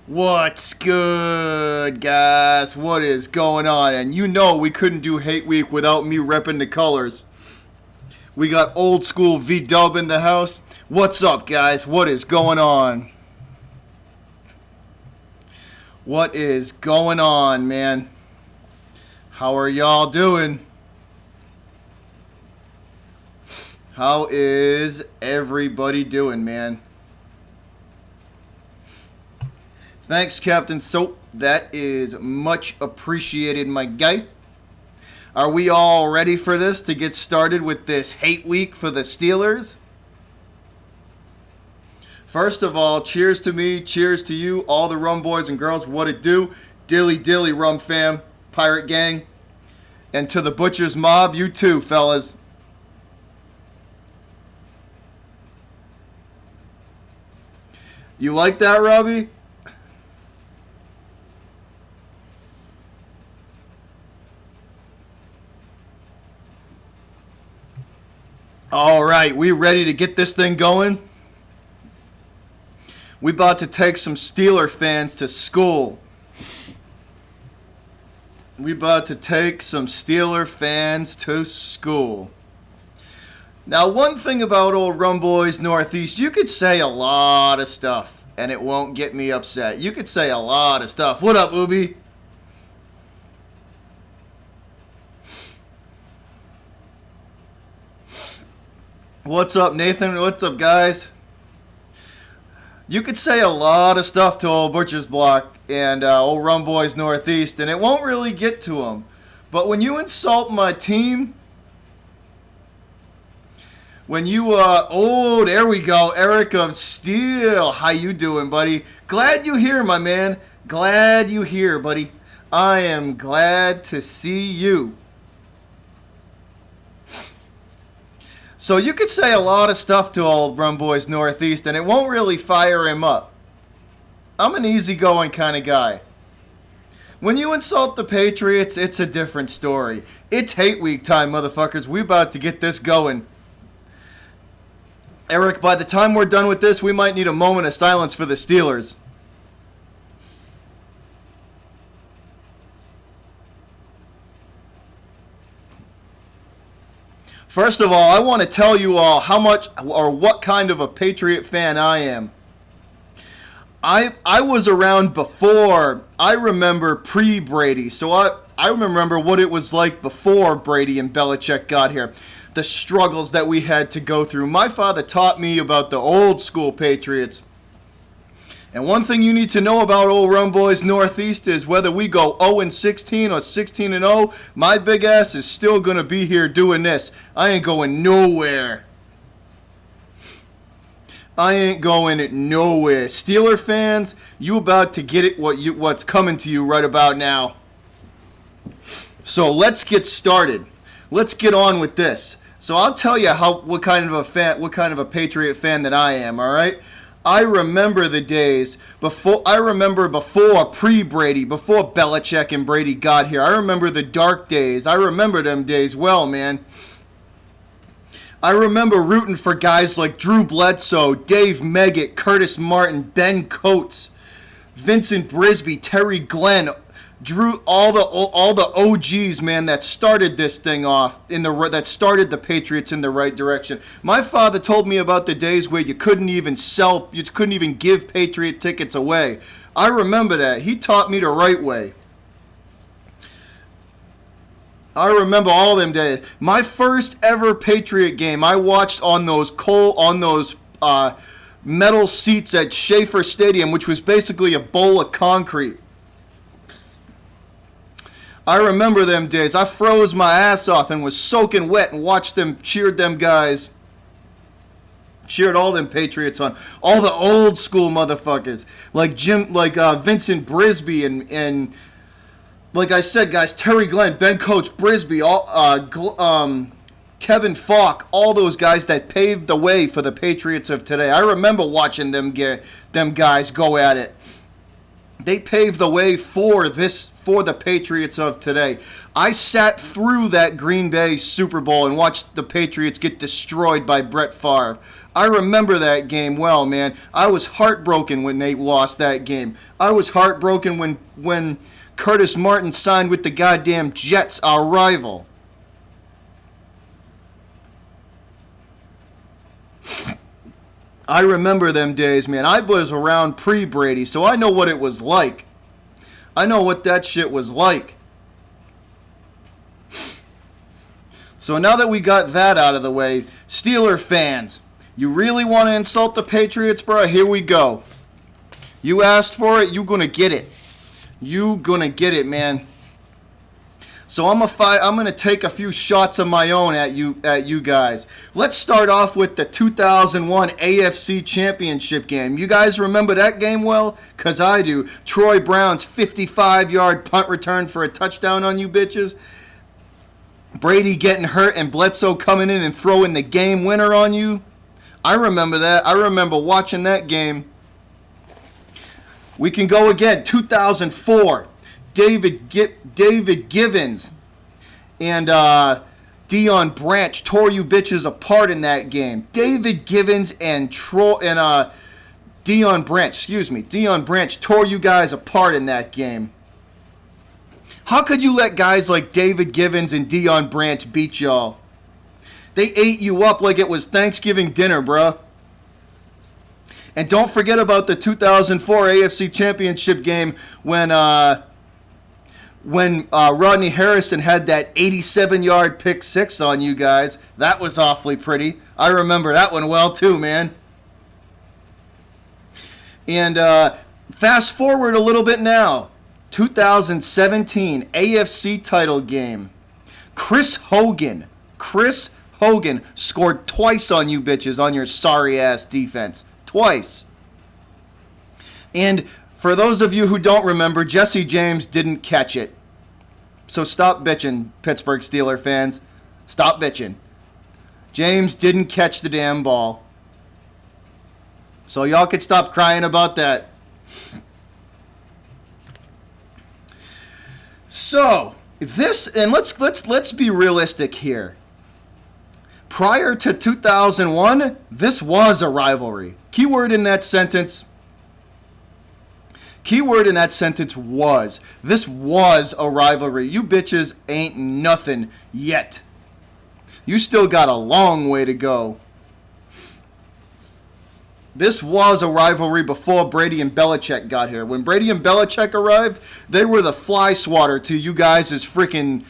What's good, guys? What is going on? And you know we couldn't do Hate Week without me repping the colors. We got old school V-Dub in the house. What's up, guys? What is going on? What is going on, man? How are y'all doing? How is everybody doing, man? Thanks, Captain Soap. That is much appreciated, my guy. Are we all ready for this to get started with this hate week for the Steelers? First of all, cheers to me, cheers to you, all the rum boys and girls. What it do? Dilly dilly rum fam, pirate gang. And to the butcher's mob, you too, fellas. You like that, Robbie? All right, we ready to get this thing going? We about to take some Steeler fans to school. We about to take some Steeler fans to school. Now, one thing about old Rum Boys Northeast, you could say a lot of stuff, and it won't get me upset. You could say a lot of stuff. What up, Ubi? What's up, Nathan? What's up, guys? You could say a lot of stuff to old Butcher's Block and old Rum Boys Northeast, and it won't really get to them. But when you insult my team, when you, oh, there we go, Eric of Steel. How you doing, buddy? Glad you here, my man. Glad you here, buddy. I am glad to see you. So you could say a lot of stuff to old Rum Boys Northeast, and it won't really fire him up. I'm an easygoing kind of guy. When you insult the Patriots, it's a different story. It's hate week time, motherfuckers. We about to get this going. Eric, by the time we're done with this, we might need a moment of silence for the Steelers. First of all, I want to tell you all how much or what kind of a Patriot fan I am. I was around before. I remember pre-Brady, so I remember what it was like before Brady and Belichick got here. The struggles that we had to go through. My father taught me about the old school Patriots. And one thing you need to know about old Rum Boys Northeast is whether we go 0-16 or 16-0, my big ass is still going to be here doing this. I ain't going nowhere. I ain't going nowhere. Steeler fans, you about to get it what's coming to you right about now. So let's get started. Let's get on with this. So I'll tell you what kind of a Patriot fan that I am, all right? I remember the days before pre-Brady, before Belichick and Brady got here. I remember the dark days. I remember them days well, man. I remember rooting for guys like Drew Bledsoe, Dave Meggett, Curtis Martin, Ben Coates, Vincent Brisby, Terry Glenn, Drew, all the OGs, man, that started this thing off that started the Patriots in the right direction. My father told me about the days where you couldn't even give Patriot tickets away. I remember that. He taught me the right way. I remember all them days. My first ever Patriot game I watched on those metal seats at Schaefer Stadium, which was basically a bowl of concrete. I remember them days. I froze my ass off and was soaking wet and watched them, cheered all them Patriots on. All the old school motherfuckers. Like Vincent Brisby and like I said, guys, Terry Glenn, Ben Coates, Brisby, Kevin Falk, all those guys that paved the way for the Patriots of today. I remember watching them guys go at it. They paved the way for for the Patriots of today. I sat through that Green Bay Super Bowl and watched the Patriots get destroyed by Brett Favre. I remember that game well, man. I was heartbroken when they lost that game. I was heartbroken when Curtis Martin signed with the goddamn Jets, our rival. I remember them days, man. I was around pre-Brady, so I know what it was like. I know what that shit was like. So now that we got that out of the way, Steeler fans, you really want to insult the Patriots, bro? Here we go. You asked for it, you gonna get it. You gonna get it, man. So I'm gonna take a few shots of my own at you guys. Let's start off with the 2001 AFC Championship game. You guys remember that game well? Cause I do. Troy Brown's 55-yard punt return for a touchdown on you bitches. Brady getting hurt and Bledsoe coming in and throwing the game winner on you. I remember that. I remember watching that game. We can go again. 2004. David Givens and Deion Branch tore you bitches apart in that game. David Givens and Deion Branch tore you guys apart in that game. How could you let guys like David Givens and Deion Branch beat y'all? They ate you up like it was Thanksgiving dinner, bruh. And don't forget about the 2004 AFC Championship game when Rodney Harrison had that 87-yard pick six on you guys. That was awfully pretty. I remember that one well too, man. And fast forward a little bit now. 2017 AFC title game. Chris Hogan scored twice on you bitches on your sorry-ass defense. Twice. And for those of you who don't remember, Jesse James didn't catch it. So stop bitching, Pittsburgh Steelers fans. Stop bitching. James didn't catch the damn ball. So y'all could stop crying about that. So, let's be realistic here. Prior to 2001, this was a rivalry. Keyword in that sentence was. This was a rivalry. You bitches ain't nothing yet. You still got a long way to go. This was a rivalry before Brady and Belichick got here. When Brady and Belichick arrived, they were the fly swatter to you guys' freaking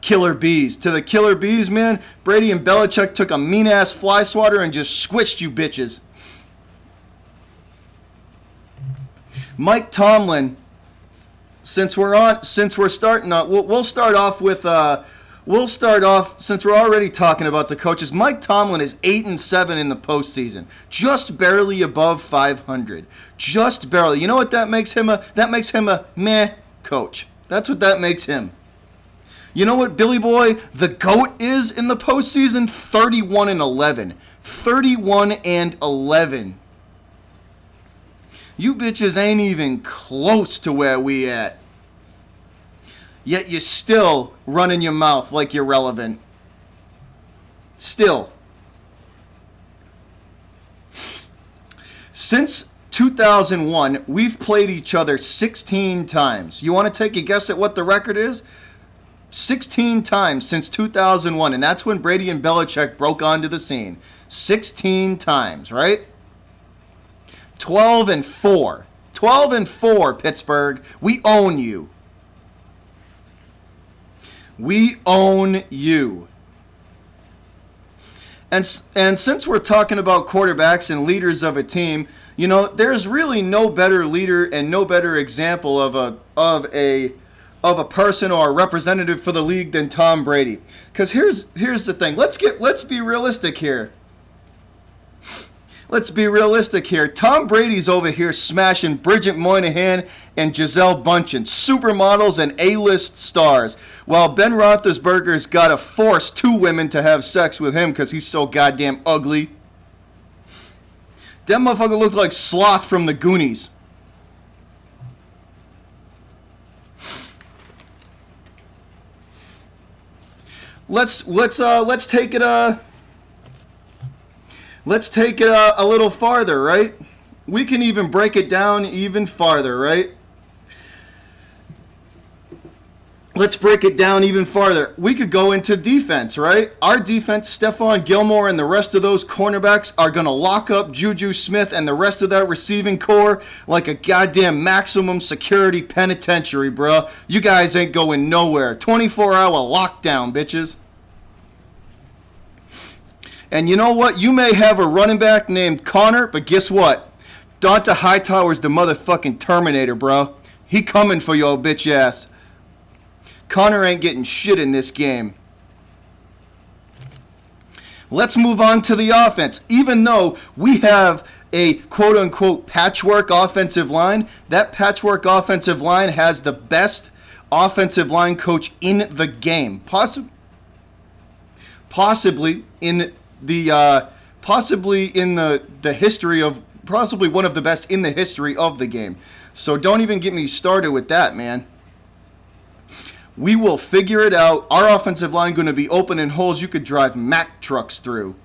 killer bees. To the killer bees, man, Brady and Belichick took a mean-ass fly swatter and just squished you bitches. Mike Tomlin, since we're starting off, we'll start off since we're already talking about the coaches. Mike Tomlin is 8-7 in the postseason, just barely above 500, just barely. You know what that makes him? That makes him a meh coach. That's what that makes him. You know what Billy Boy, the GOAT, is in the postseason? 31-11. 31-11. You bitches ain't even close to where we at. Yet you're still running your mouth like you're relevant. Still. Since 2001, we've played each other 16 times. You want to take a guess at what the record is? 16 times since 2001, and that's when Brady and Belichick broke onto the scene. 16 times, right? 12-4. 12-4, Pittsburgh. We own you. We own you. And since we're talking about quarterbacks and leaders of a team, you know, there's really no better leader and no better example of a person or a representative for the league than Tom Brady. Because here's the thing. Let's be realistic here. Let's be realistic here. Tom Brady's over here smashing Bridget Moynihan and Gisele Bündchen, supermodels and A-list stars, while Ben Roethlisberger's got to force two women to have sex with him because he's so goddamn ugly. That motherfucker looked like Sloth from the Goonies. let's take it a little farther, right? We can even break it down even farther, right? Let's break it down even farther. We could go into defense, right? Our defense, Stephon Gilmore and the rest of those cornerbacks are going to lock up Juju Smith and the rest of that receiving core like a goddamn maximum security penitentiary, bro. You guys ain't going nowhere. 24-hour lockdown, bitches. And you know what? You may have a running back named Connor, but guess what? Donta Hightower's the motherfucking Terminator, bro. He coming for your bitch ass. Connor ain't getting shit in this game. Let's move on to the offense. Even though we have a quote-unquote patchwork offensive line, that patchwork offensive line has the best offensive line coach in the game. Possibly in the history of, possibly one of the best in the history of the game. So don't even get me started with that, man. We will figure it out. Our offensive line going to be open in holes you could drive Mack trucks through.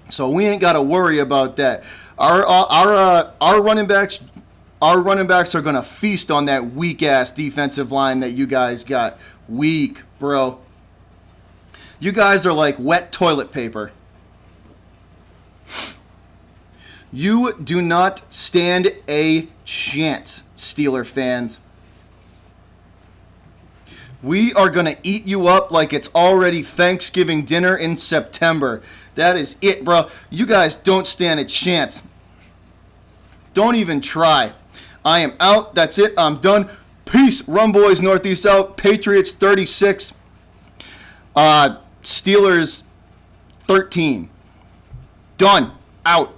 So we ain't got to worry about that. Our running backs are going to feast on that weak ass defensive line that you guys got. Weak, bro. You guys are like wet toilet paper. You do not stand a chance, Steeler fans. We are going to eat you up like it's already Thanksgiving dinner in September. That is it, bro. You guys don't stand a chance. Don't even try. I am out. That's it. I'm done. Peace. Run, boys. Northeast out. Patriots 36. Steelers 13. Done. Out.